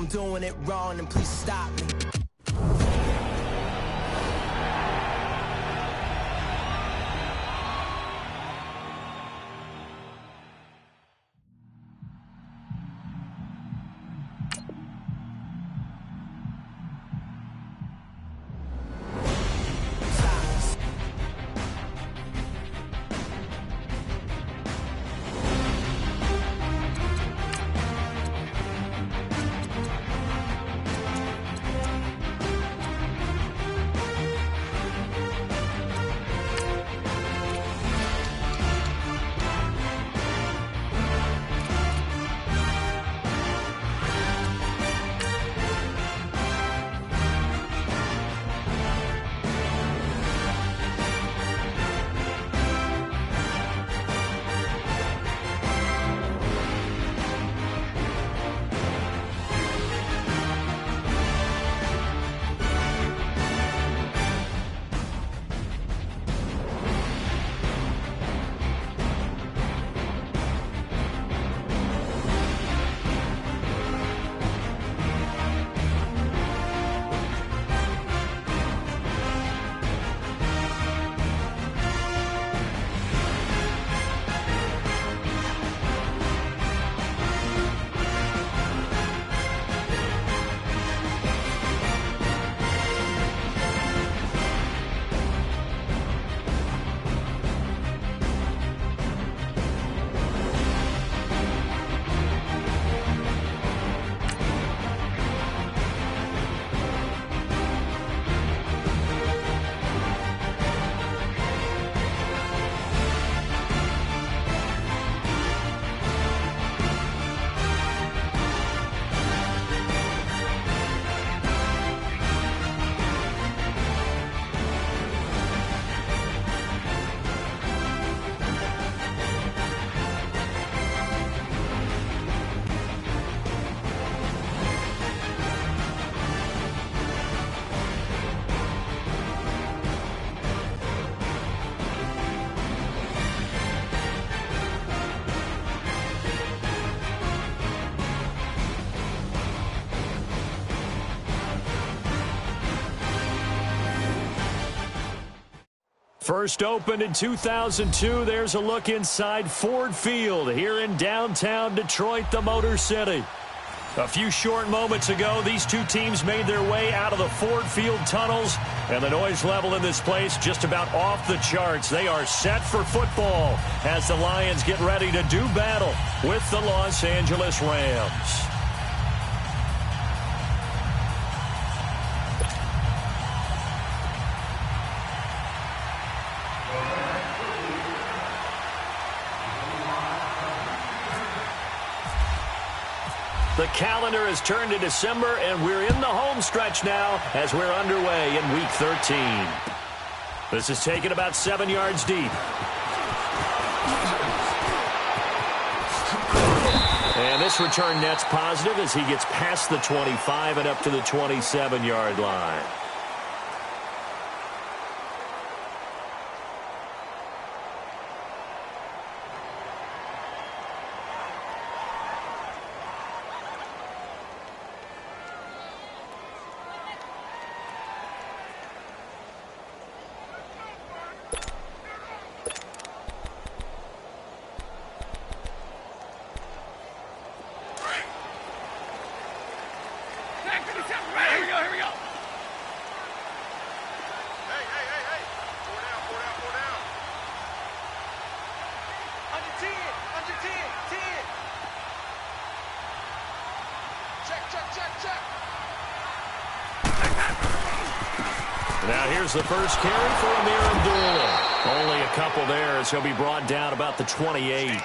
doing it wrong, then please stop me. First opened in 2002, there's a look inside Ford Field here in downtown Detroit, the Motor City. A few short moments ago, these two teams made their way out of the Ford Field tunnels, and the noise level in this place just about off the charts. They are set for football as the Lions get ready to do battle with the Los Angeles Rams. The calendar has turned to December, and we're in the home stretch now as we're underway in Week 13. This is taken about 7 yards deep. And this return net's positive as he gets past the 25 and up to the 27-yard line. Now here's the first carry for Amir Abdullah. Only a couple there as he'll be brought down about the 28.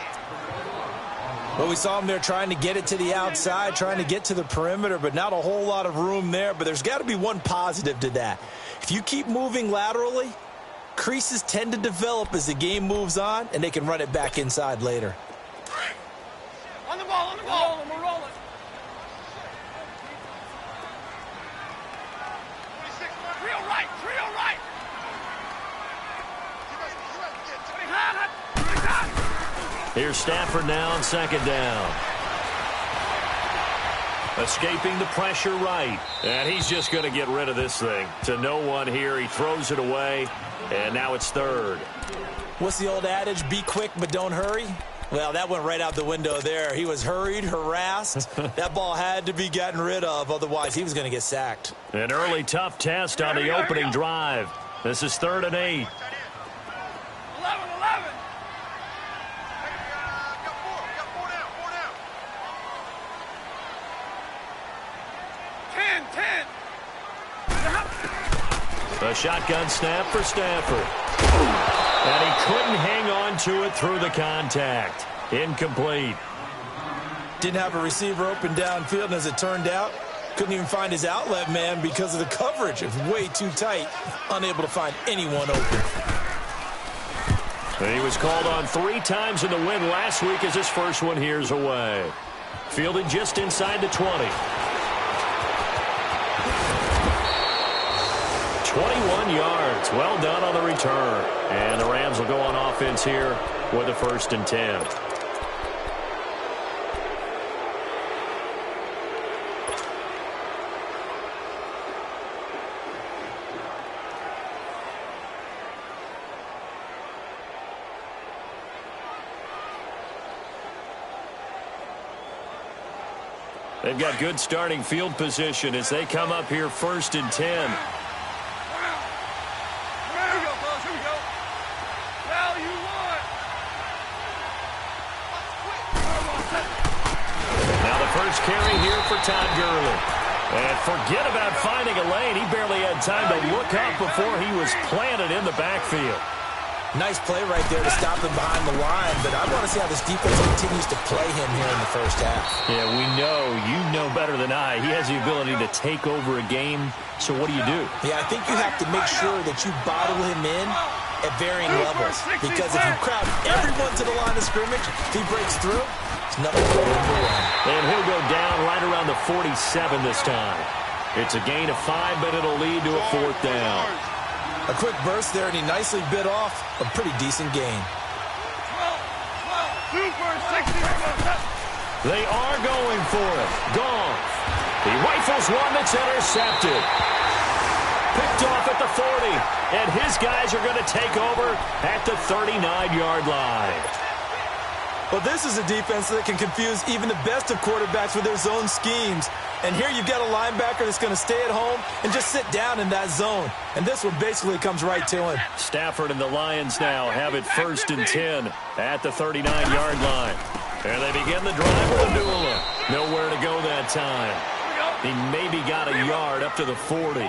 Well, we saw him there trying to get it to the outside, trying to get to the perimeter, but not a whole lot of room there. But there's got to be one positive to that. If you keep moving laterally, creases tend to develop as the game moves on, and they can run it back inside later. On the ball, We're rolling. 3-0 right. Here's Stafford now on second down. Escaping the pressure right. And he's just going to get rid of this thing. To no one here. He throws it away. And now it's third. What's the old adage? Be quick, but don't hurry. Well, that went right out the window there. He was hurried, harassed. That ball had to be gotten rid of. Otherwise, he was going to get sacked. An early tough test on the opening drive. This is 3rd and 8. 11, 11. Got four down, 10, 10. A shotgun snap for Stafford. And he couldn't hang on to it through the contact. Incomplete. Didn't have a receiver open downfield, and as it turned out, couldn't even find his outlet man because of the coverage. It was way too tight, unable to find anyone open. And he was called on 3 times in the win last week as his first one here's away. Fielded just inside the 20. 21 yards. Well done on the return. And the Rams will go on offense here with a 1st and 10. They've got good starting field position as they come up here 1st and 10. Carry here for Todd Gurley. And forget about finding a lane. He barely had time to look up before he was planted in the backfield. Nice play right there to stop him behind the line, but I want to see how this defense continues to play him here in the first half. Yeah, you know better than I. He has the ability to take over a game, so what do? Yeah, I think you have to make sure that you bottle him in at varying levels, because if you crowd everyone to the line of scrimmage, if he breaks through, it's nothing but room to run. And he'll go down right around the 47 this time. It's a gain of 5, but it'll lead to a 4th down. A quick burst there, and he nicely bit off a pretty decent gain. They are going for it. Goff. He rifles one that's intercepted. Picked off at the 40. And his guys are going to take over at the 39-yard line. Well, this is a defense that can confuse even the best of quarterbacks with their zone schemes. And here you've got a linebacker that's going to stay at home and just sit down in that zone. And this one basically comes right to him. Stafford and the Lions now have it 1st and 10 at the 39-yard line. And they begin the drive with a new one. Nowhere to go that time. He maybe got a yard up to the 40.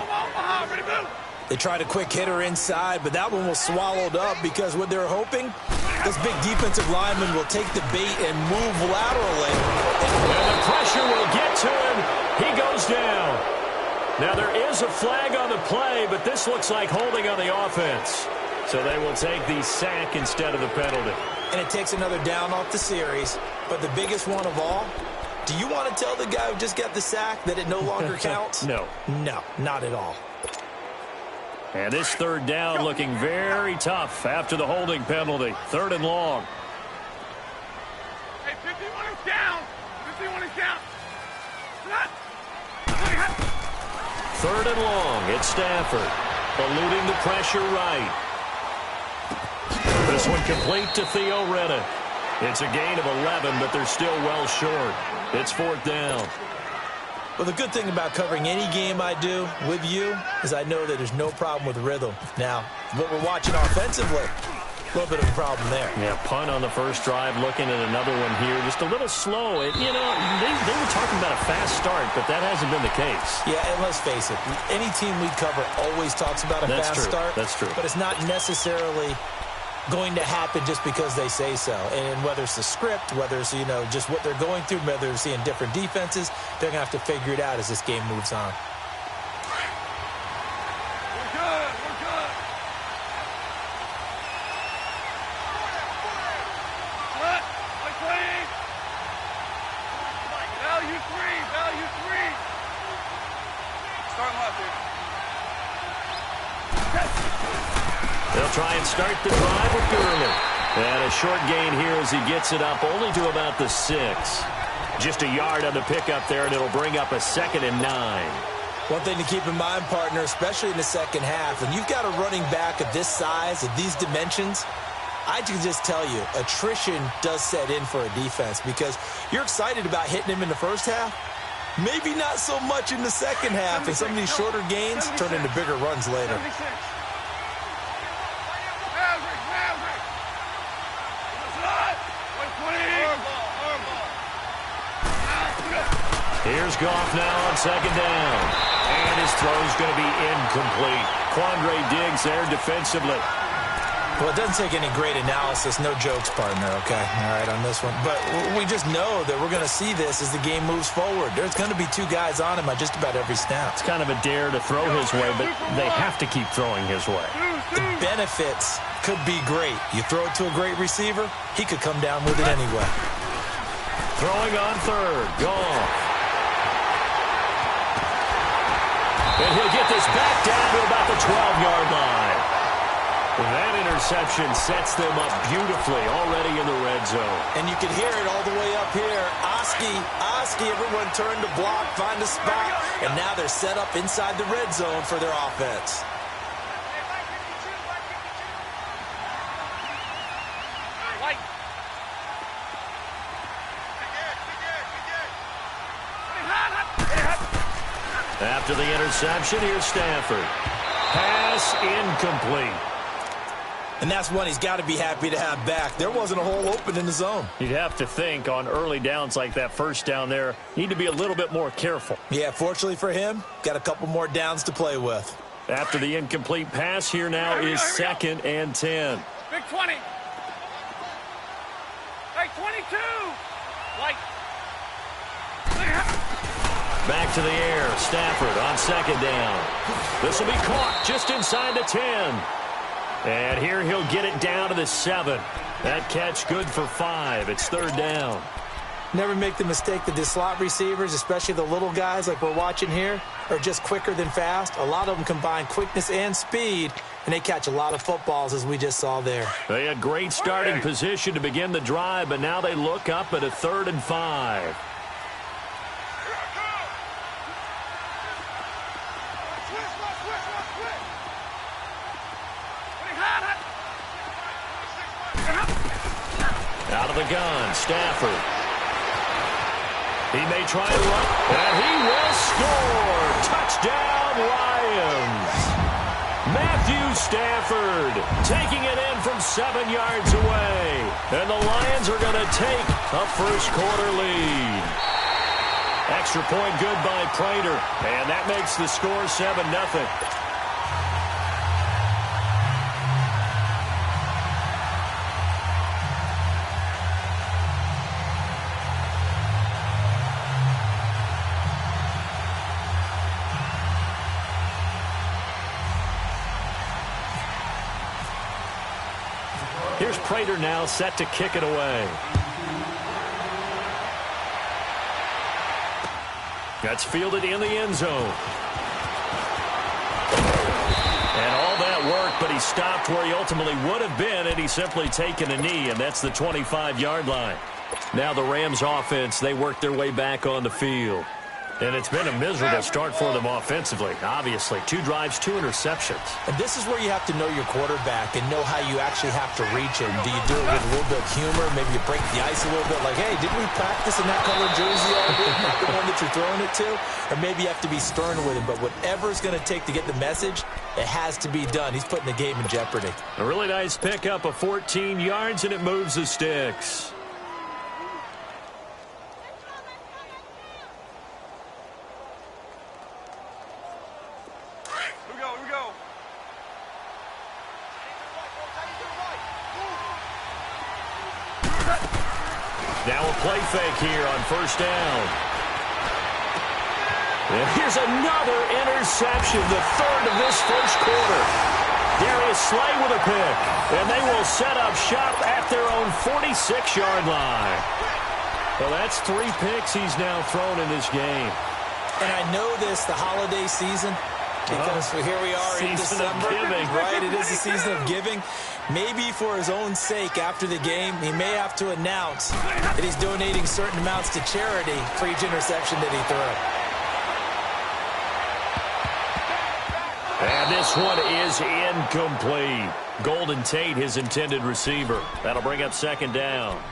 They tried a quick hitter inside, but that one was swallowed up because what they're hoping, this big defensive lineman will take the bait and move laterally. And the pressure will get to him. He goes down. Now there is a flag on the play, but this looks like holding on the offense. So they will take the sack instead of the penalty. And it takes another down off the series. But the biggest one of all, do you want to tell the guy who just got the sack that it no longer counts? No. No, not at all. And this 3rd down looking very tough after the holding penalty. 3rd and long. Hey, 51 is down. 51 is down. 3rd and long. It's Stafford. Eluding the pressure right. This one complete to Theo Reddick. It's a gain of 11, but they're still well short. It's 4th down. Well, the good thing about covering any game I do with you is I know that there's no problem with rhythm. Now, what we're watching offensively, a little bit of a problem there. Yeah, punt on the first drive, looking at another one here. Just a little slow. They were talking about a fast start, but that hasn't been the case. Yeah, and let's face it, any team we cover always talks about a fast start. That's true. But it's not necessarily going to happen just because they say so. And whether it's the script, whether it's, just what they're going through, whether they're seeing different defenses, they're going to have to figure it out as this game moves on. We're good. We're good. What? Like playing. Value 3. Value 3. Start left, dude. They'll try and start the drive with Gurley. And a short gain here as he gets it up only to about the 6. Just a yard on the pickup there, and it'll bring up a 2nd and 9. One thing to keep in mind, partner, especially in the second half, when you've got a running back of this size, of these dimensions, I can just tell you, attrition does set in for a defense because you're excited about hitting him in the first half. Maybe not so much in the second half, and some of these shorter gains turn into bigger runs later. Here's Goff now on 2nd down. And his throw's going to be incomplete. Quandre Diggs there defensively. Well, it doesn't take any great analysis. No jokes, partner, okay? All right, on this one. But we just know that we're going to see this as the game moves forward. There's going to be 2 guys on him at just about every snap. It's kind of a dare to throw his way, but they have to keep throwing his way. The benefits could be great. You throw it to a great receiver, he could come down with it anyway. Throwing on 3rd. Goff. And he'll get this back down to about the 12-yard line. That interception sets them up beautifully already in the red zone. And you can hear it all the way up here. Oski, everyone turned to block, find a spot, and now they're set up inside the red zone for their offense. After the interception, here's Stafford. Pass incomplete. And that's one he's got to be happy to have back. There wasn't a hole open in the zone. You'd have to think on early downs like that first down there, need to be a little bit more careful. Yeah, fortunately for him, got a couple more downs to play with. After the incomplete pass, here now is 2nd and 10. Big 20. Hey, 22. Like. Back to the air. Stafford on 2nd down. This will be caught just inside the 10. And here he'll get it down to the 7. That catch good for 5. It's 3rd down. Never make the mistake that the slot receivers, especially the little guys like we're watching here, are just quicker than fast. A lot of them combine quickness and speed, and they catch a lot of footballs, as we just saw there. They had great starting position to begin the drive, but now they look up at a 3rd and 5. Out of the gun, Stafford. He may try to run, and he will score. Touchdown, Lions. Matthew Stafford taking it in from 7 yards away. And the Lions are going to take a first-quarter lead. Extra point good by Prater, and that makes the score 7-0. Here's Prater now set to kick it away. That's fielded in the end zone. And all that work, but he stopped where he ultimately would have been had he simply taken a knee, and that's the 25-yard line. Now the Rams offense, they work their way back on the field. And it's been a miserable start for them offensively, obviously. 2 drives, 2 interceptions. And this is where you have to know your quarterback and know how you actually have to reach him. Do you do it with a little bit of humor? Maybe you break the ice a little bit, like, hey, didn't we practice in that color jersey all week? Not the one that you're throwing it to? Or maybe you have to be stern with him. But whatever it's going to take to get the message, it has to be done. He's putting the game in jeopardy. A really nice pickup of 14 yards, and it moves the sticks. Now a play fake here on first down. And here's another interception, the 3rd of this first quarter. Darius Slay with a pick. And they will set up shop at their own 46-yard line. Well, that's 3 picks he's now thrown in this game. And I know this, the holiday season, Because here we are in December, right? It is a season of giving. Maybe for his own sake, after the game, he may have to announce that he's donating certain amounts to charity for each interception that he threw. And this one is incomplete. Golden Tate, his intended receiver. That'll bring up second down.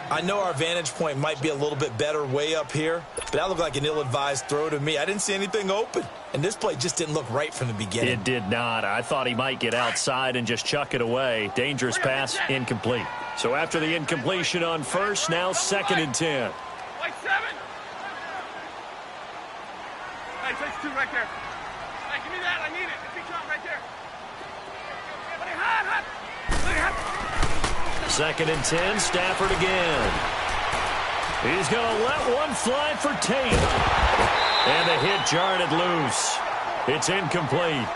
I know our vantage point might be a little bit better way up here, but that looked like an ill-advised throw to me. I didn't see anything open, and this play just didn't look right from the beginning. It did not. I thought he might get outside and just chuck it away. Dangerous pass, incomplete. So after the incompletion on first, now 2nd and 10. Like 7. Hey, takes 2 right there. Hey, give me that. I need it. It's big shot right there. Hey, hot. 2nd and 10, Stafford again. He's going to let one fly for Tate. And the hit jarred it loose. It's incomplete.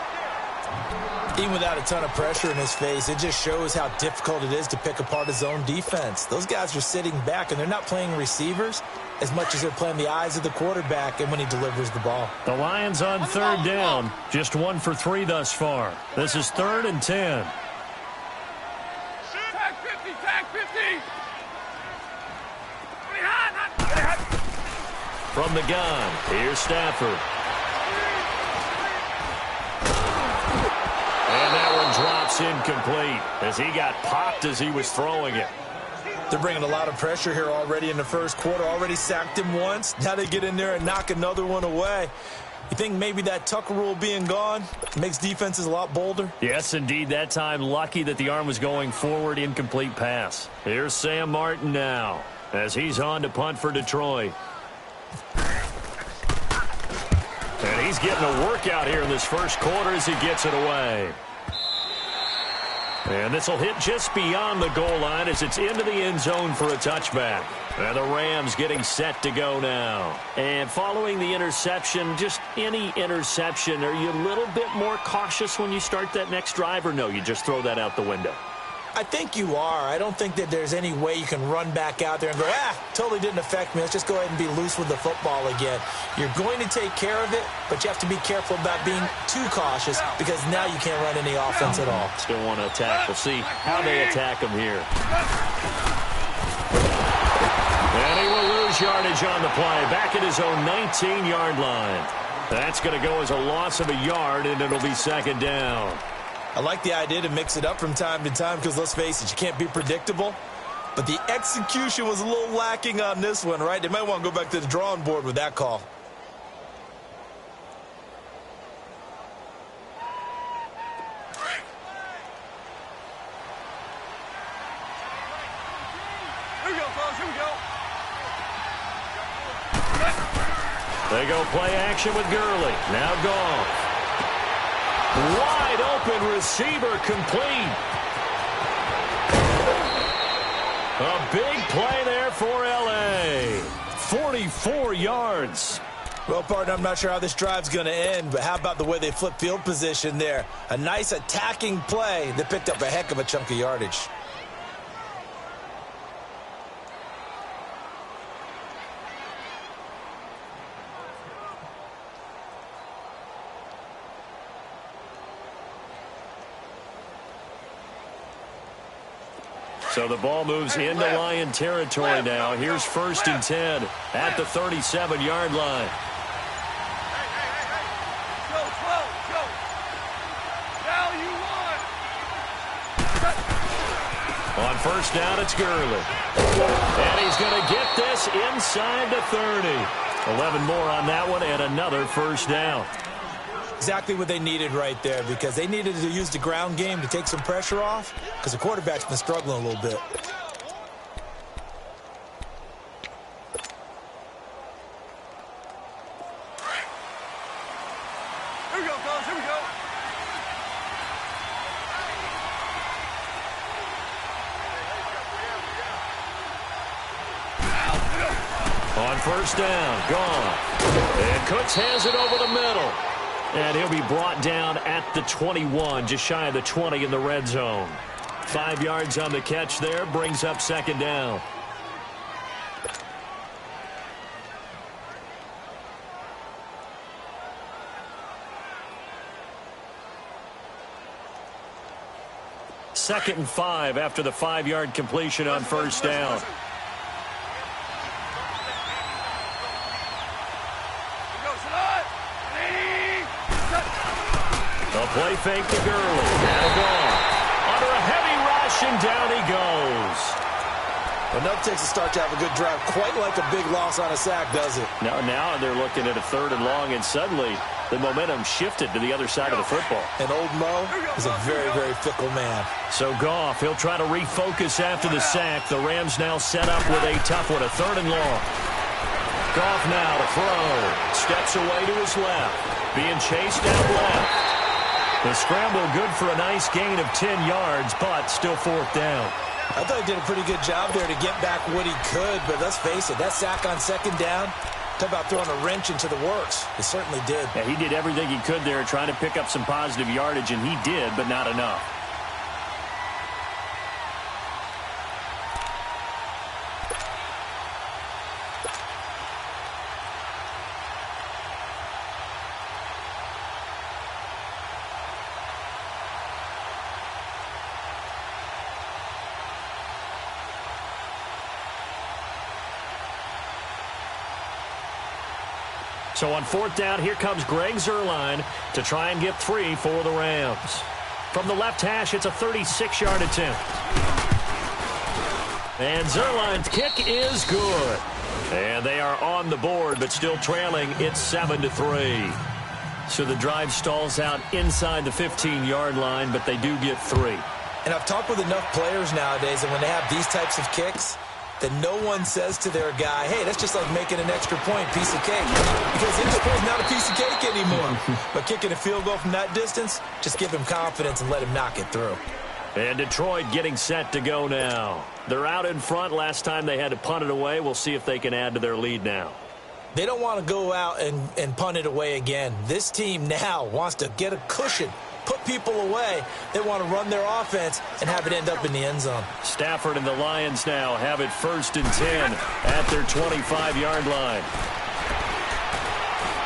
Even without a ton of pressure in his face, it just shows how difficult it is to pick apart his own defense. Those guys are sitting back, and they're not playing receivers as much as they're playing the eyes of the quarterback and when he delivers the ball. The Lions on 3rd down. Just 1 for 3 thus far. This is 3rd and 10. From the gun, here's Stafford. And that one drops incomplete as he got popped as he was throwing it. They're bringing a lot of pressure here already in the first quarter. Already sacked him once. Now they get in there and knock another one away. You think maybe that Tucker rule being gone makes defenses a lot bolder? Yes, indeed. That time, lucky that the arm was going forward. Incomplete pass. Here's Sam Martin now as he's on to punt for Detroit. And he's getting a workout here in this first quarter as he gets it away. And this will hit just beyond the goal line as it's into the end zone for a touchback. And the Rams getting set to go now. And following the interception, just any interception, are you a little bit more cautious when you start that next drive, or no, you just throw that out the window? I think you are. I don't think that there's any way you can run back out there and go, totally didn't affect me. Let's just go ahead and be loose with the football again. You're going to take care of it, but you have to be careful about being too cautious because now you can't run any offense at all. Still want to attack. We'll see how they attack him here. And he will lose yardage on the play. Back at his own 19-yard line. That's going to go as a loss of a yard, and it'll be 2nd down. I like the idea to mix it up from time to time because, let's face it, you can't be predictable. But the execution was a little lacking on this one, right? They might want to go back to the drawing board with that call. Here we go, fellas. Here we go. They go play action with Gurley. Now Goff. Wide open receiver complete. A big play there for L.A. 44 yards. Well, partner, I'm not sure how this drive's going to end, but how about the way they flip field position there? A nice attacking play that picked up a heck of a chunk of yardage. So the ball moves into Lion territory now. Here's 1st and 10 at the 37-yard line. Go, go. Now you want. On 1st down, it's Gurley. And he's going to get this inside the 30. 11 more on that one and another 1st down. Exactly what they needed right there because they needed to use the ground game to take some pressure off because the quarterback's been struggling a little bit. Here we go, fellas. Here we go. On 1st down, gone. And Cooks has it over the middle. And he'll be brought down at the 21, just shy of the 20 in the red zone. 5 yards on the catch there, brings up 2nd down. 2nd and 5 after the 5-yard completion on first down. The play fake to Gurley. Now gone. Under a heavy rush, and down he goes. Enough takes a start to have a good drive. Quite like a big loss on a sack, does it? Now they're looking at a 3rd and long, and suddenly the momentum shifted to the other side of the football. And old Mo is a very, very fickle man. So Goff, he'll try to refocus after the sack. The Rams now set up with a tough one, a 3rd and long. Goff now to throw. Steps away to his left. Being chased out left. The scramble good for a nice gain of 10 yards, but still 4th down. I thought he did a pretty good job there to get back what he could, but let's face it, that sack on 2nd down, talk about throwing a wrench into the works. It certainly did. Yeah, he did everything he could there trying to pick up some positive yardage, and he did, but not enough. So on 4th down, here comes Greg Zuerlein to try and get 3 for the Rams. From the left hash, it's a 36-yard attempt. And Zuerlein's kick is good. And they are on the board, but still trailing. It's 7-3. So the drive stalls out inside the 15-yard line, but they do get 3. And I've talked with enough players nowadays, and when they have these types of kicks, that no one says to their guy, hey, that's just like making an extra point, piece of cake. Because extra point is not a piece of cake anymore. But kicking a field goal from that distance, just give him confidence and let him knock it through. And Detroit getting set to go now. They're out in front. Last time they had to punt it away. We'll see if they can add to their lead now. They don't want to go out and punt it away again. This team now wants to get a cushion, put people away. They want to run their offense and have it end up in the end zone. Stafford and the Lions now have it 1st and 10 at their 25-yard line.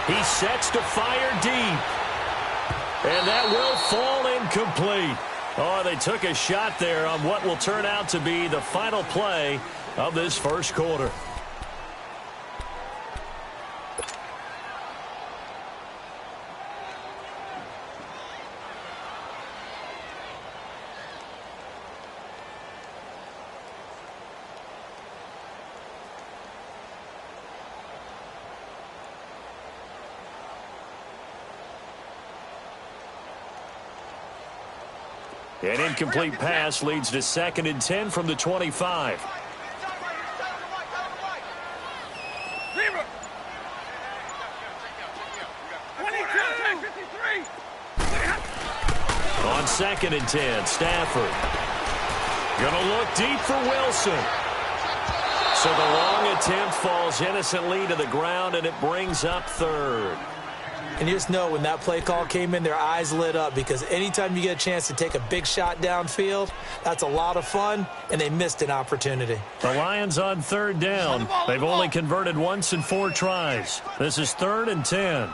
He sets to fire deep. And that will fall incomplete. Oh, they took a shot there on what will turn out to be the final play of this 1st quarter. An incomplete pass leads to 2nd and 10 from the 25. On 2nd and 10, Stafford. Gonna look deep for Wilson. So the long attempt falls innocently to the ground, and it brings up 3rd. And you just know when that play call came in, their eyes lit up, because anytime you get a chance to take a big shot downfield, that's a lot of fun, and they missed an opportunity. The Lions on 3rd down. They've only converted once in 4 tries. This is 3rd and 10.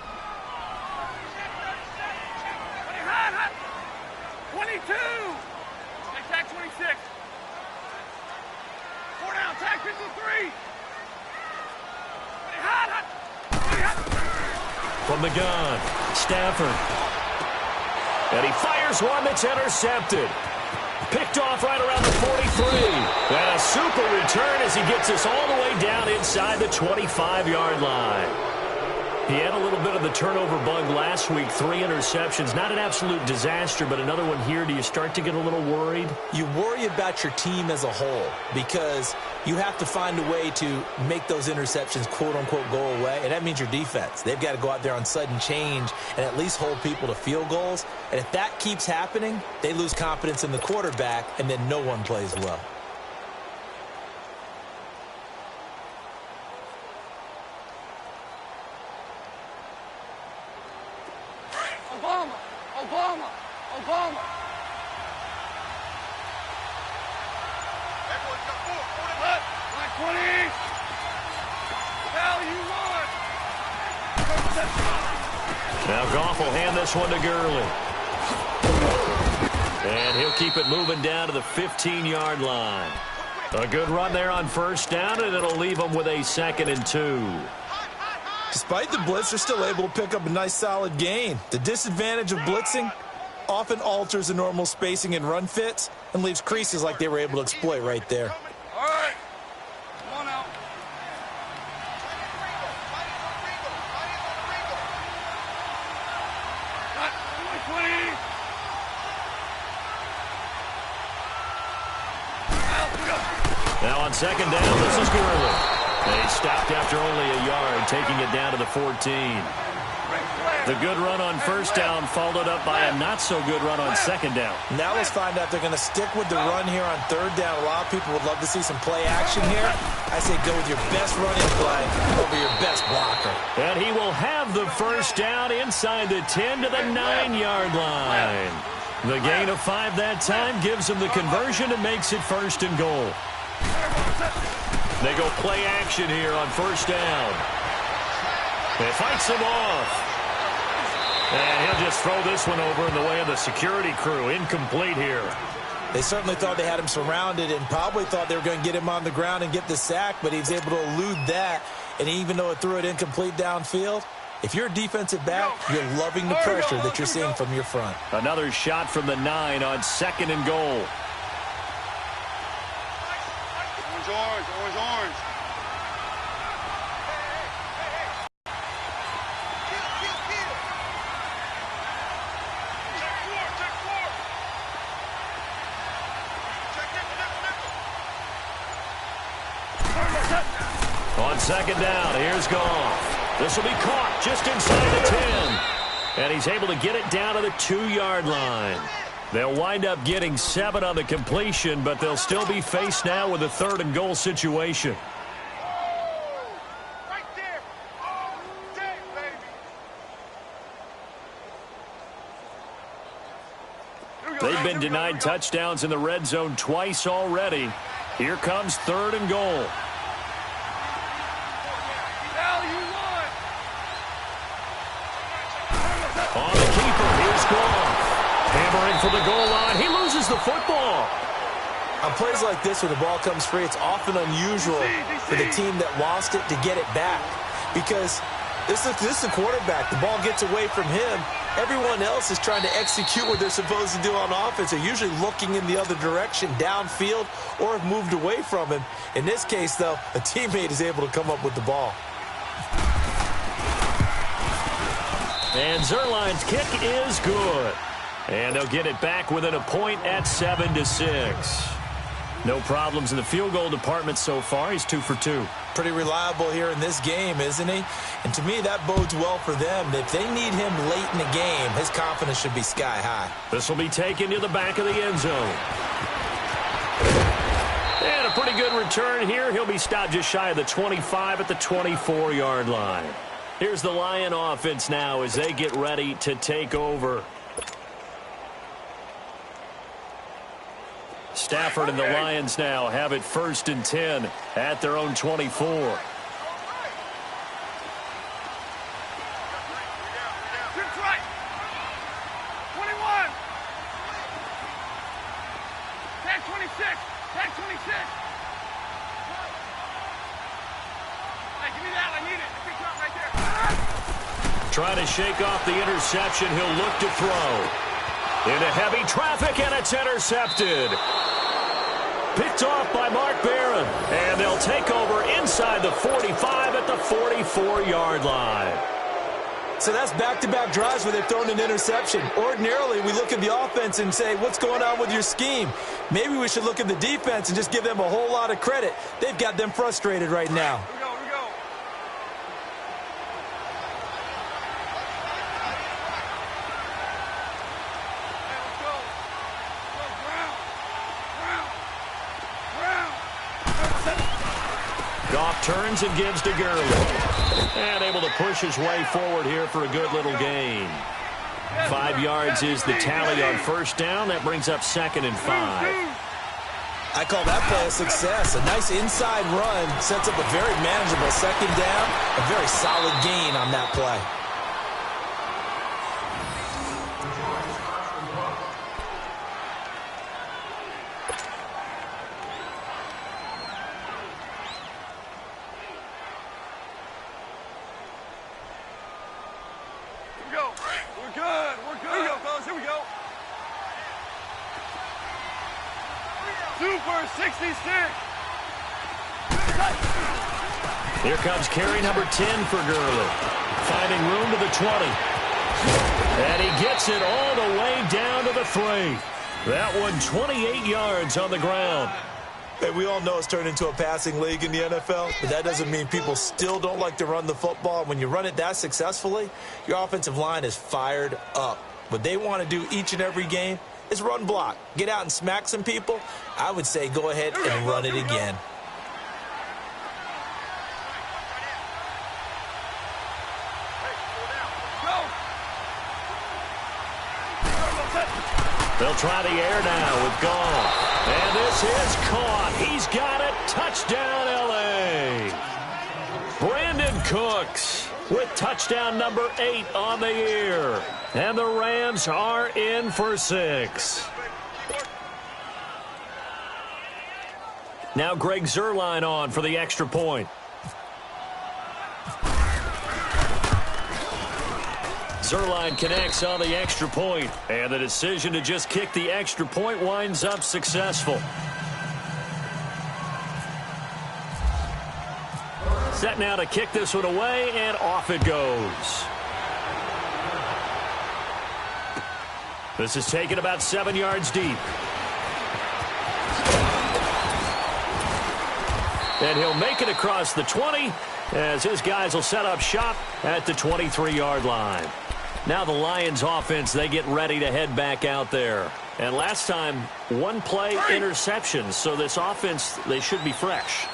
22. Tag 26. 4 down, tag 53. From the gun, Stafford. And he fires one that's intercepted. Picked off right around the 43. And a super return as he gets us all the way down inside the 25-yard line. He had a little bit of the turnover bug last week, 3 interceptions. Not an absolute disaster, but another one here. Do you start to get a little worried? You worry about your team as a whole, because you have to find a way to make those interceptions, quote-unquote, go away, and that means your defense. They've got to go out there on sudden change and at least hold people to field goals. And if that keeps happening, they lose confidence in the quarterback, and then no one plays well. Obama. Black 20. Hell, you won. Now Goff will hand this one to Gurley. And he'll keep it moving down to the 15-yard line. A good run there on first down, and it'll leave them with a 2nd and 2. Despite the blitz, they're still able to pick up a nice solid gain. The disadvantage of blitzing often alters the normal spacing and run fits and leaves creases like they were able to exploit right there. All right. Come on out. Got 20. Now on 2nd down, this is Gurley. They stopped after only a yard, taking it down to the 14. The good run on first down followed up by a not-so-good run on 2nd down. Now let's find out if they're going to stick with the run here on 3rd down. A lot of people would love to see some play action here. I say go with your best running play over your best blocker. And he will have the first down inside the 10 to the 9-yard line. The gain of 5 that time gives him the conversion and makes it 1st and goal. They go play action here on first down. They fights him off. And he'll just throw this one over in the way of the security crew. Incomplete here. They certainly thought they had him surrounded and probably thought they were going to get him on the ground and get the sack, but he was able to elude that. And even though it threw it incomplete downfield, if you're a defensive back, you're loving the pressure that you're seeing from your front. Another shot from the 9 on 2nd and goal. Orange. On 2nd down, here's Goff. This will be caught just inside the 10. And he's able to get it down to the 2-yard line. They'll wind up getting 7 on the completion, but they'll still be faced now with a 3rd and goal situation. Right there. Oh, dang, baby. They've been denied touchdowns in the red zone twice already. Here comes 3rd and goal. On the keeper, here's Goff. Hammering for the goal line. He loses the football. On plays like this where the ball comes free, it's often unusual for the team that lost it to get it back. Because this is the quarterback. The ball gets away from him. Everyone else is trying to execute what they're supposed to do on offense. They're usually looking in the other direction, downfield, or have moved away from him. In this case, though, a teammate is able to come up with the ball. And Zerline's kick is good. And they'll get it back within a point at 7-6. No problems in the field goal department so far. He's 2 for 2. Pretty reliable here in this game, isn't he? And to me, that bodes well for them. If they need him late in the game, his confidence should be sky high. This will be taken to the back of the end zone. And a pretty good return here. He'll be stopped just shy of the 25 at the 24-yard line. Here's the Lion offense now as they get ready to take over. Stafford and the Lions now have it 1st and 10 at their own 24. Right. 21. Tag 26. Tag 26. Hey, give me that. I need it. Big shot right there. Trying to shake off the interception. He'll look to throw. Into heavy traffic, and it's intercepted. Picked off by Mark Barron. And they'll take over inside the 45 at the 44-yard line. So that's back-to-back drives where they've thrown an interception. Ordinarily, we look at the offense and say, what's going on with your scheme? Maybe we should look at the defense and just give them a whole lot of credit. They've got them frustrated right now. Here we go. Goff turns and gives to Gurley. And able to push his way forward here for a good little gain. 5 yards is the tally on first down. That brings up 2nd and 5. I call that play a success. A nice inside run sets up a very manageable 2nd down. A very solid gain on that play. Number 66. Here comes carry number 10 for Gurley. Finding room to the 20. And he gets it all the way down to the 3. That one 28 yards on the ground. Hey, we all know it's turned into a passing league in the NFL, but that doesn't mean people still don't like to run the football. When you run it that successfully, your offensive line is fired up. What they want to do each and every game is run block. Get out and smack some people. I would say go ahead and run it again. They'll try the air now with Gall. And this is caught. He's got it. Touchdown, L.A. Brandon Cooks with touchdown number 8 on the year. And the Rams are in for 6. Now Greg Zuerlein on for the extra point. Zuerlein connects on the extra point, and the decision to just kick the extra point winds up successful. Set now to kick this one away, and off it goes. This is taken about 7 yards deep. And he'll make it across the 20 as his guys will set up shop at the 23-yard line. Now the Lions offense, they get ready to head back out there. And last time, one play interception. So this offense, they should be fresh.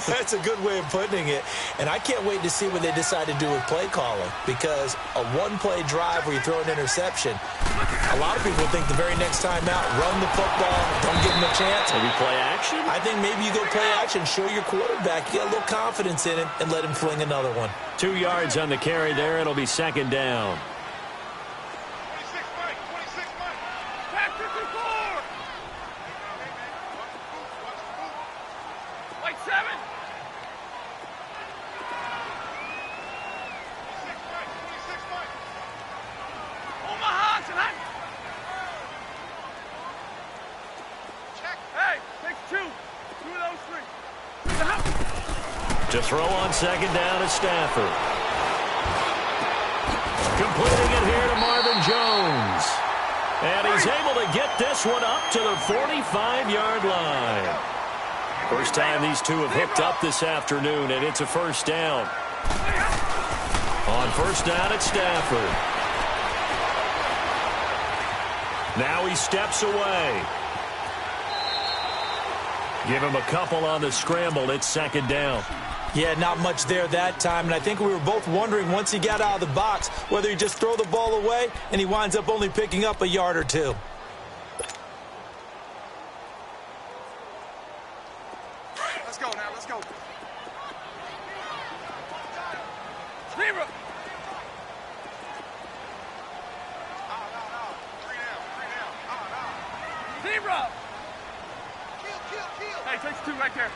That's a good way of putting it. And I can't wait to see what they decide to do with play calling. Because a one-play drive where you throw an interception, a lot of people think the very next time out, run the football, don't give them a chance. Maybe play action? I think maybe you go play action, show your quarterback, you get a little confidence in him, and let him fling another one. 2 yards on the carry there. It'll be second down. To throw on second down is Stafford. Completing it here to Marvin Jones. And he's able to get this one up to the 45-yard line. First time these two have hooked up this afternoon, and it's a first down. On first down, it's Stafford. Now he steps away. Give him a couple on the scramble. It's second down. Yeah, not much there that time, and I think we were both wondering once he got out of the box whether he just throw the ball away and he winds up only picking up a yard or two. Let's go now, let's go. Zero. Zero. Hey, takes 2 right there.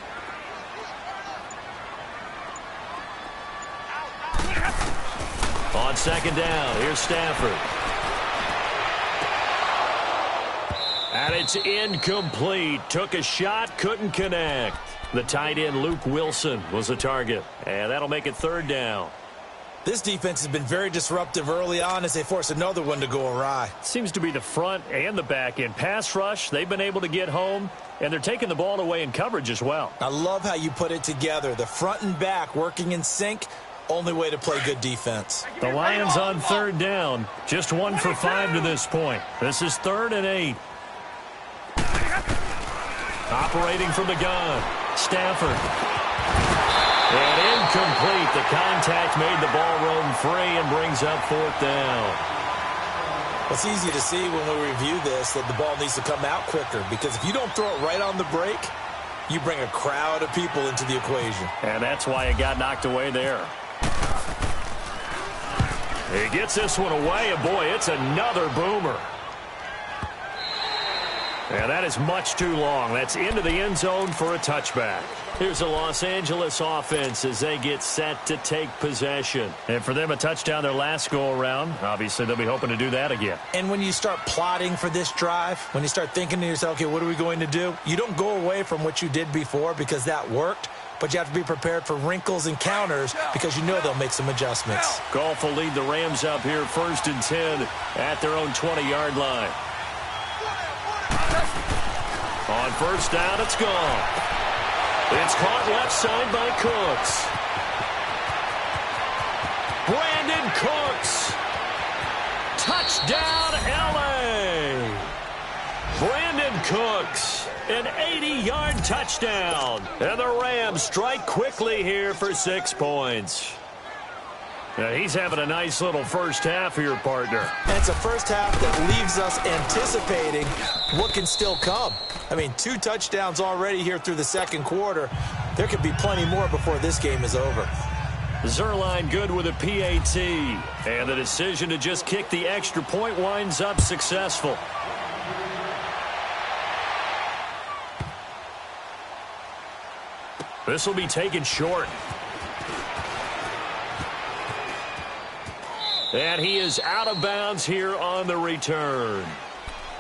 On second down, here's Stafford. And it's incomplete. Took a shot, couldn't connect. The tight end, Luke Wilson, was the target. And that'll make it third down. This defense has been very disruptive early on as they force another one to go awry. Seems to be the front and the back end. Pass rush, they've been able to get home, and they're taking the ball away in coverage as well. I love how you put it together. The front and back working in sync. Only way to play good defense. The Lions on third down. Just 1 for 5 to this point. This is 3rd and 8. Operating from the gun. Stafford. And incomplete. The contact made the ball roam free and brings up 4th down. It's easy to see when we review this that the ball needs to come out quicker, because if you don't throw it right on the break, you bring a crowd of people into the equation. And that's why it got knocked away there. He gets this one away, and boy, it's another boomer. And that is much too long. That's into the end zone for a touchback. Here's the Los Angeles offense as they get set to take possession. And for them, a touchdown their last go-around. Obviously, they'll be hoping to do that again. And when you start plotting for this drive, when you start thinking to yourself, okay, what are we going to do? You don't go away from what you did before because that worked, but you have to be prepared for wrinkles and counters because you know they'll make some adjustments. Goff will lead the Rams up here 1st and 10 at their own 20-yard line. On 1st down, it's gone. It's caught left side by Cooks. Brandon Cooks. Touchdown, L.A. Brandon Cooks, an 80-yard touchdown. And the Rams strike quickly here for 6 points. Now, he's having a nice little first half here, partner. And it's a first half that leaves us anticipating what can still come. I mean, 2 touchdowns already here through the second quarter. There could be plenty more before this game is over. Zerline good with a PAT. And the decision to just kick the extra point winds up successful. This will be taken short. And he is out of bounds here on the return.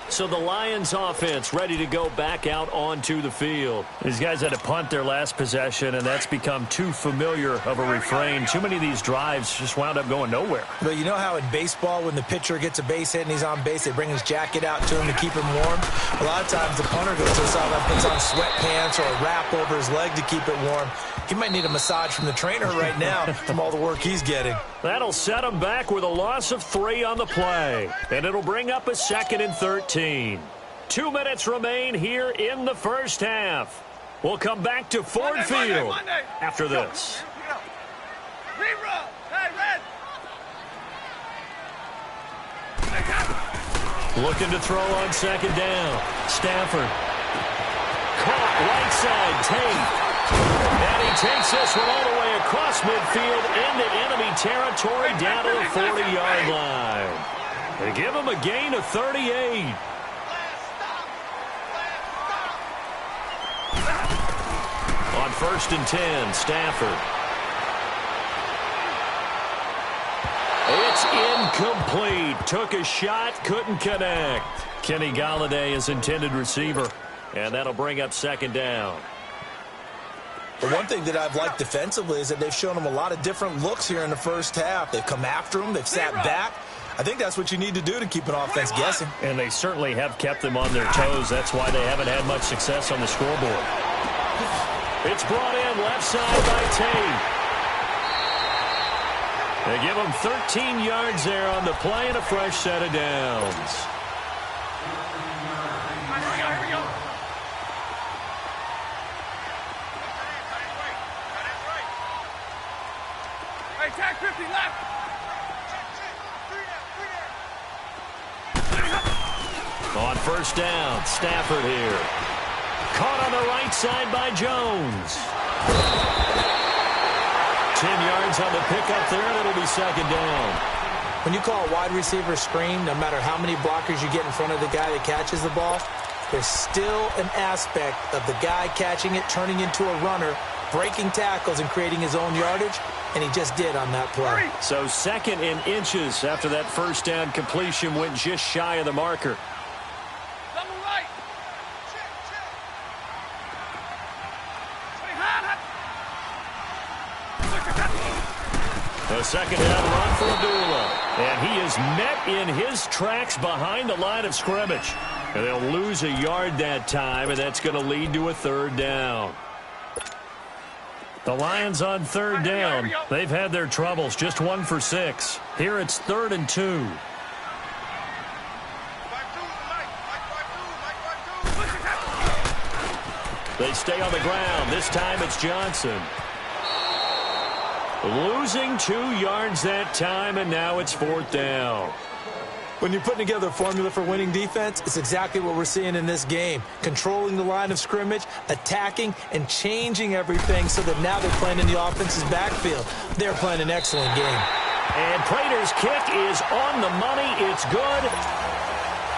So the Lions offense ready to go back out onto the field. These guys had to punt their last possession, and that's become too familiar of a refrain. Too many of these drives just wound up going nowhere. But you know how in baseball when the pitcher gets a base hit and he's on base, they bring his jacket out to him to keep him warm? A lot of times the punter goes to the sideline, puts on sweatpants or a wrap over his leg to keep it warm. He might need a massage from the trainer right now from all the work he's getting. That'll set him back with a loss of 3 on the play. And it'll bring up a 2nd and 13. 2 minutes remain here in the first half. We'll come back to Ford Field after this. Looking to throw on 2nd down. Stafford. Caught right side. Tate. And he takes this one all the way across midfield into enemy territory down to the 40-yard line. They give him a gain of 38. On 1st and 10, Stafford. It's incomplete. Took a shot, couldn't connect. Kenny Golladay is intended receiver, and that'll bring up 2nd down. The one thing that I've liked defensively is that they've shown him a lot of different looks here in the first half. They've come after him. They've sat back. I think that's what you need to do to keep an offense guessing. And they certainly have kept them on their toes. That's why they haven't had much success on the scoreboard. It's brought in left side by Tate. They give him 13 yards there on the play and a fresh set of downs. Tag 50 left. On 1st down, Stafford here. Caught on the right side by Jones. 10 yards on the pickup there, and it'll be 2nd down. When you call a wide receiver screen, no matter how many blockers you get in front of the guy that catches the ball, there's still an aspect of the guy catching it, turning into a runner, breaking tackles and creating his own yardage, and he just did on that play. So 2nd and inches after that 1st down completion went just shy of the marker. Double right. A 2nd down run for Abdullah. And he is met in his tracks behind the line of scrimmage. And they'll lose a yard that time, and that's going to lead to a 3rd down. The Lions on 3rd down. They've had their troubles, just 1 for 6. Here it's 3rd and 2. They stay on the ground. This time it's Johnson. Losing 2 yards that time, and now it's 4th down. When you're putting together a formula for winning defense, it's exactly what we're seeing in this game. Controlling the line of scrimmage, attacking, and changing everything so that now they're playing in the offense's backfield. They're playing an excellent game. And Prater's kick is on the money. It's good.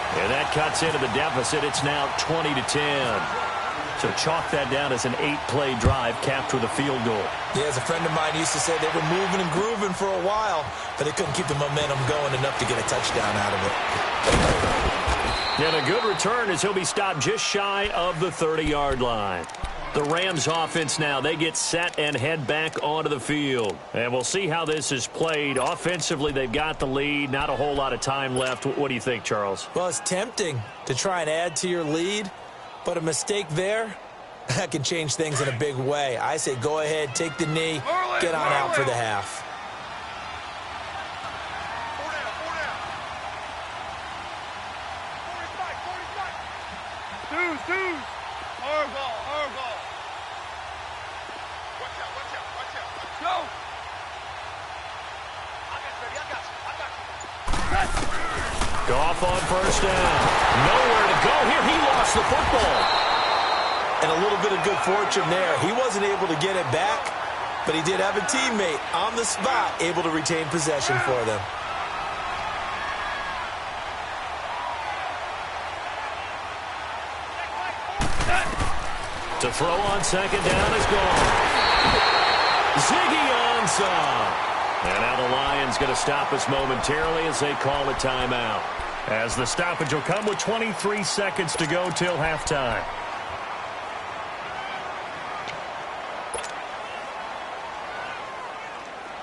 And that cuts into the deficit. It's now 20-10. So chalk that down as an 8-play drive capped with a field goal. Yeah, as a friend of mine used to say, they were moving and grooving for a while, but they couldn't keep the momentum going enough to get a touchdown out of it. And a good return as he'll be stopped just shy of the 30-yard line. The Rams offense now, they get set and head back onto the field. And we'll see how this is played. Offensively, they've got the lead. Not a whole lot of time left. What do you think, Charles? Well, it's tempting to try and add to your lead, but a mistake there, that can change things in a big way. I say go ahead, take the knee, get on out for the half. Goff on first down. Nowhere to go here. He lost the football. And a little bit of good fortune there. He wasn't able to get it back, but he did have a teammate on the spot able to retain possession for them. To throw on second down is gone. Ziggy Ansah. And now the Lions going to stop us momentarily as they call a timeout. As the stoppage will come with 23 seconds to go till halftime.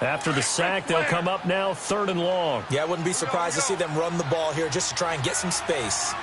After the sack, they'll come up now 3rd and long. Yeah, I wouldn't be surprised to see them run the ball here just to try and get some space.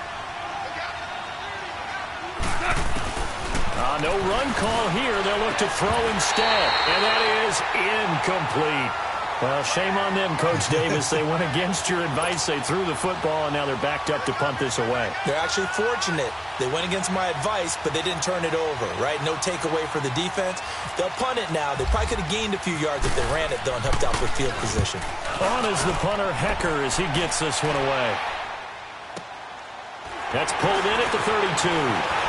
No run call here. They'll look to throw instead. And that is incomplete. Well, shame on them, Coach Davis. They went against your advice. They threw the football, and now they're backed up to punt this away. They're actually fortunate. They went against my advice, but they didn't turn it over, right? No takeaway for the defense. They'll punt it now. They probably could have gained a few yards if they ran it, though, and helped out with field position. On is the punter, Hecker, as he gets this one away. That's pulled in at the 32.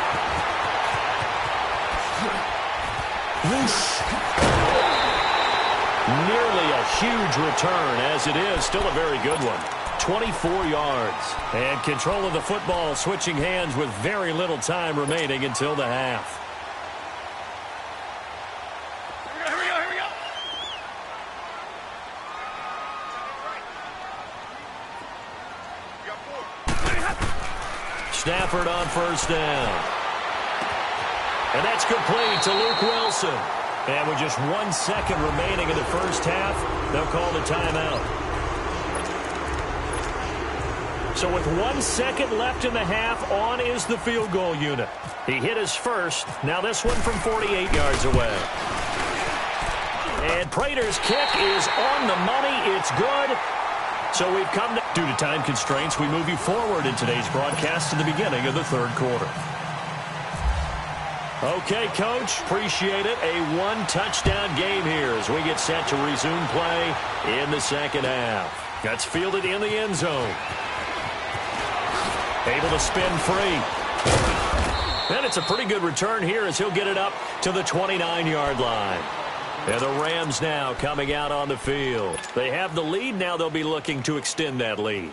Nearly a huge return, as it is. Still a very good one. 24 yards. And control of the football switching hands with very little time remaining until the half. Here we go. Stafford on first down. And that's complete to Luke Wilson. And with just 1 second remaining in the first half, they'll call the timeout. So with 1 second left in the half, on is the field goal unit. He hit his first. Now this one from 48 yards away. And Prater's kick is on the money. It's good. So we've come to... Due to time constraints, we move you forward in today's broadcast to the beginning of the 3rd quarter. Okay, Coach, appreciate it. A 1-touchdown game here as we get set to resume play in the second half. That's fielded in the end zone. Able to spin free. And it's a pretty good return here as he'll get it up to the 29-yard line. And the Rams now coming out on the field. They have the lead. Now they'll be looking to extend that lead.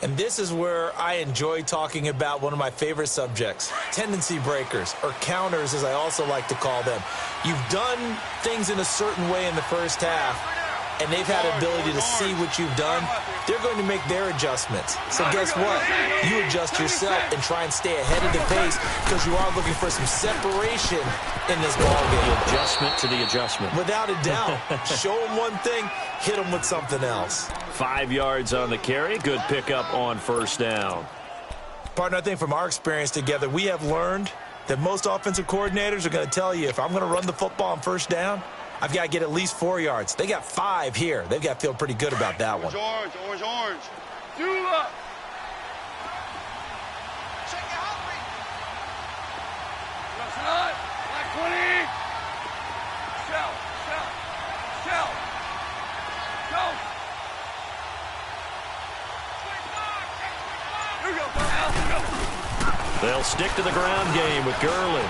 And this is where I enjoy talking about one of my favorite subjects, tendency breakers, or counters as I also like to call them. You've done things in a certain way in the first half, and they've had ability to see what you've done. They're going to make their adjustments. So guess what? You adjust yourself and try and stay ahead of the pace because you are looking for some separation in this ballgame. Adjustment to the adjustment. Without a doubt. Show them one thing, hit them with something else. 5 yards on the carry. Good pickup on first down. Partner, I think from our experience together, we have learned that most offensive coordinators are going to tell you, if I'm going to run the football on first down, I've got to get at least 4 yards. They got 5 here. They've got to feel pretty good about that one. Orange. Dula. Black 20. Shell. Go. Here we go. They'll stick to the ground game with Gurley.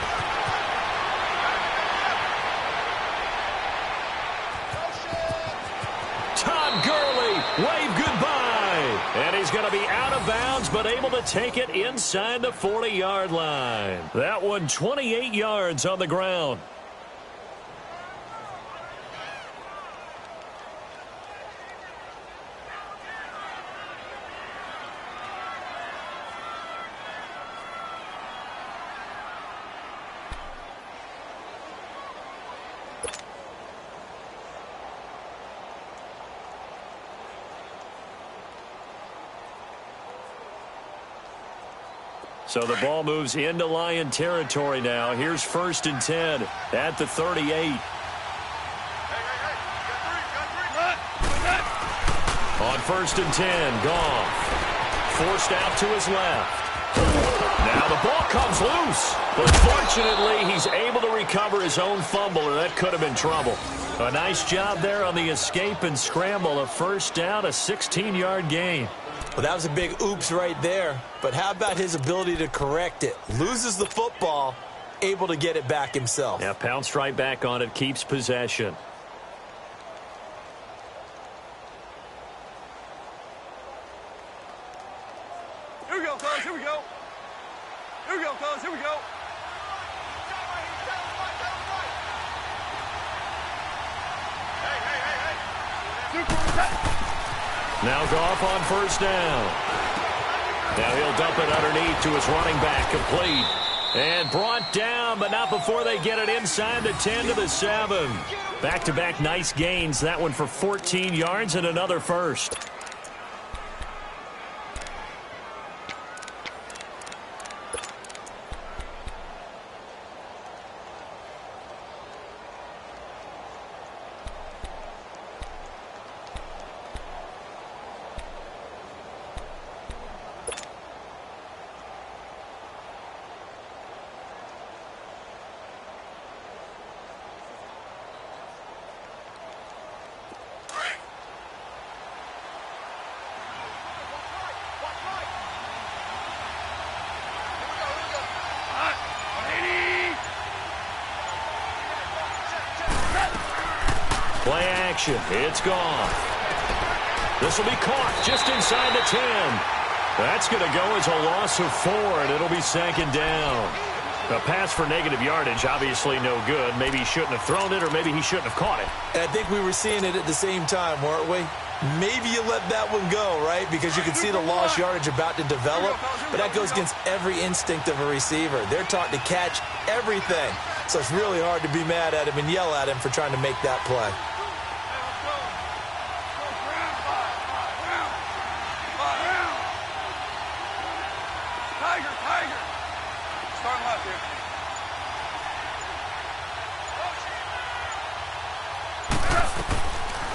Todd Gurley, wave goodbye. And he's going to be out of bounds, but able to take it inside the 40-yard line. That one 28 yards on the ground. So the ball moves into Lion territory now. Here's 1st and 10 at the 38. On 1st and 10, Goff forced out to his left. Now the ball comes loose, but fortunately he's able to recover his own fumble, or that could have been trouble. A nice job there on the escape and scramble. A 1st down, a 16-yard gain. Well, that was a big oops right there. But how about his ability to correct it? Loses the football, able to get it back himself. Yeah, pounced right back on it, keeps possession. Here we go, fellas. Here we go. Here we go, fellas. Here we go. Now Goff on 1st down. Now he'll dump it underneath to his running back, complete. And brought down, but not before they get it inside the 10 to the 7. Back-to-back nice gains. That one for 14 yards and another 1st. Play action. It's gone. This will be caught just inside the 10. That's going to go as a loss of 4, and it'll be 2nd down. A pass for negative yardage, obviously no good. Maybe he shouldn't have thrown it, or maybe he shouldn't have caught it. And I think we were seeing it at the same time, weren't we? Maybe you let that one go, right? Because you can see the lost yardage about to develop, but that goes against every instinct of a receiver. They're taught to catch everything. So it's really hard to be mad at him and yell at him for trying to make that play.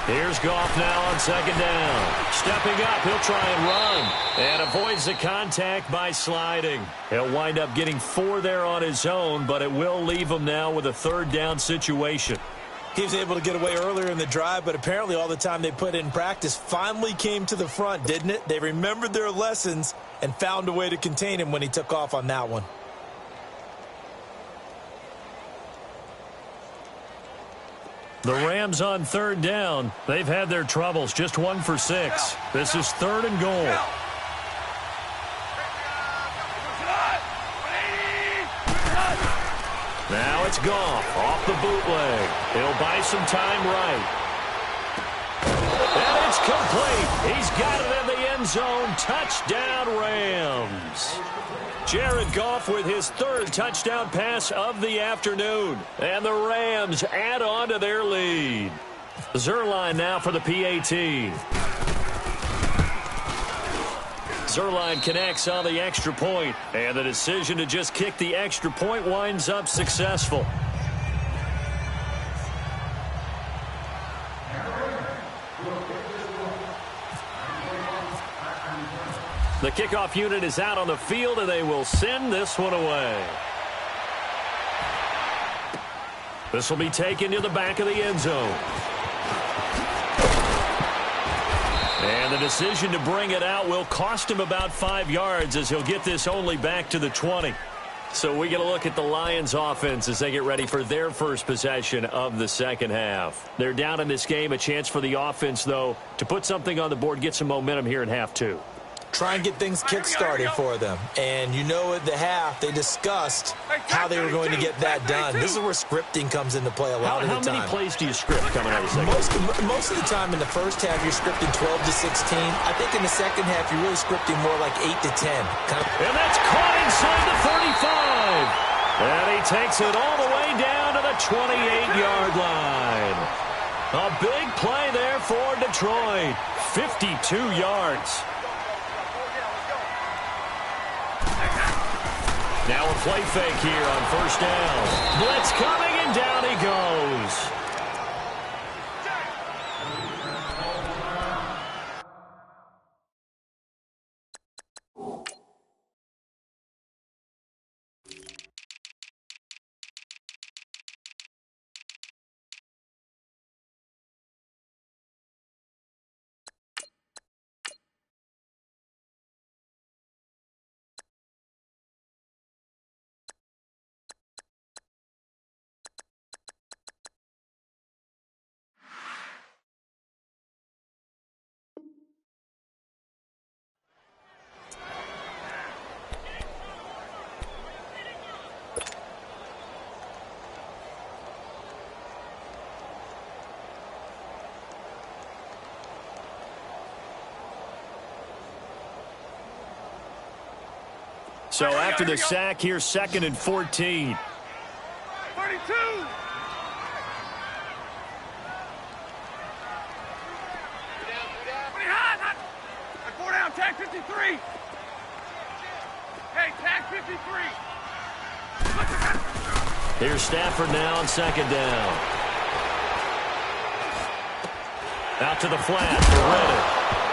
Here's Goff now on 2nd down. Stepping up, he'll try and run. And avoids the contact by sliding. He'll wind up getting 4 there on his own, but it will leave him now with a 3rd down situation. He was able to get away earlier in the drive, but apparently all the time they put in practice finally came to the front, didn't it? They remembered their lessons and found a way to contain him when he took off on that one. The Rams on 3rd down. They've had their troubles. Just 1 for 6. This is 3rd and goal. Now it's Goff off the bootleg. He'll buy some time right. And it's complete. He's got it in the end zone. Touchdown, Rams. Jared Goff with his 3rd touchdown pass of the afternoon. And the Rams add on to their lead. Zuerlein now for the PAT. Zuerlein connects on the extra point. And the decision to just kick the extra point winds up successful. The kickoff unit is out on the field, and they will send this one away. This will be taken to the back of the end zone. And the decision to bring it out will cost him about 5 yards, as he'll get this only back to the 20. So we get a look at the Lions offense as they get ready for their first possession of the second half. They're down in this game. A chance for the offense, though, to put something on the board, get some momentum here in half 2. try and get things kick-started for them. And you know at the half, they discussed how they were going to get that done. This is where scripting comes into play a lot of the time. How many plays do you script coming out of the second? Most of the time in the first half, you're scripting 12 to 16. I think in the second half, you're really scripting more like 8 to 10. And that's caught inside the 35. And he takes it all the way down to the 28-yard line. A big play there for Detroit. 52 yards. Now a play fake here on first down. Blitz coming, and down he goes. So after the sack, here's 2nd and 14. 32. Hot. 4 down, tag 53. Hey, tag 53. Here's Stafford now on 2nd down. Out to the flat for Reddick.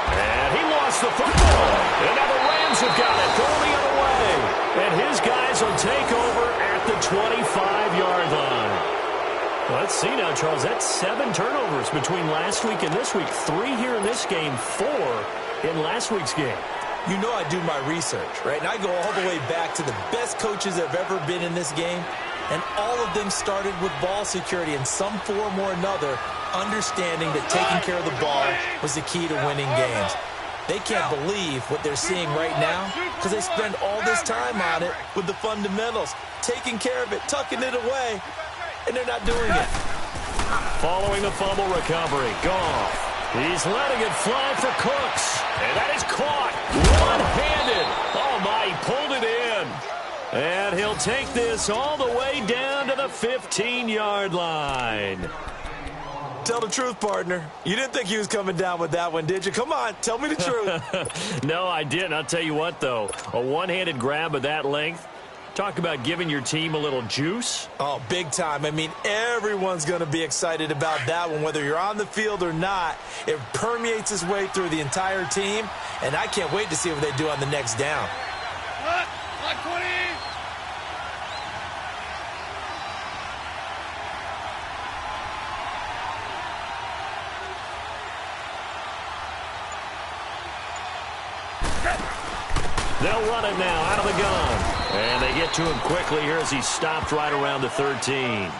And he lost the football. And now the Rams have got it. Going the other way. And his guys will take over at the 25-yard line. Well, let's see now, Charles. That's 7 turnovers between last week and this week. 3 here in this game, 4 in last week's game. You know I do my research, right? And I go all the way back to the best coaches that have ever been in this game. And all of them started with ball security in some form or another, understanding that taking care of the ball was the key to winning games. They can't believe what they're seeing right now because they spend all this time on it with the fundamentals, taking care of it, tucking it away, and they're not doing it. Following the fumble recovery, Goff. He's letting it fly for Cooks, and that is caught one-handed. Oh, my, he pulled it in. And he'll take this all the way down to the 15-yard line. Tell the truth, partner. You didn't think he was coming down with that one, did you? Come on, tell me the truth. No, I didn't. I'll tell you what, though. A one-handed grab of that length. Talk about giving your team a little juice. Oh, big time. I mean, everyone's going to be excited about that one, whether you're on the field or not. It permeates its way through the entire team, and I can't wait to see what they do on the next down. Look, 20. They'll run it now out of the gun. And they get to him quickly here as he stopped right around the 13.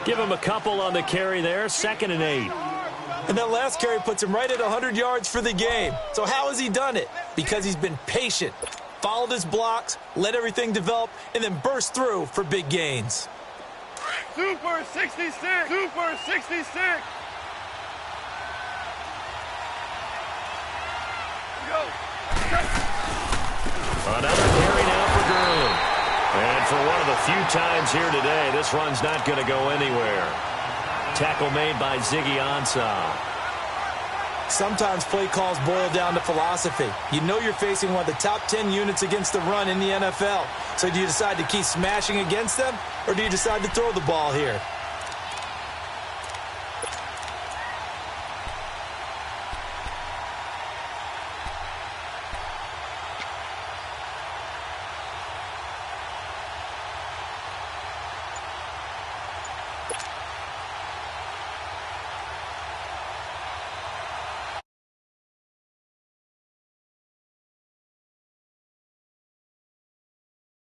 Give him a couple on the carry there, 2nd and 8. And that last carry puts him right at 100 yards for the game. So how has he done it? Because he's been patient, followed his blocks, let everything develop, and then burst through for big gains. Super 66. Super 66. Go. Another carry now for Gurley. And for one of the few times here today, this run's not going to go anywhere. Tackle made by Ziggy Ansah. Sometimes play calls boil down to philosophy. You know you're facing one of the top 10 units against the run in the NFL. So do you decide to keep smashing against them, or do you decide to throw the ball here?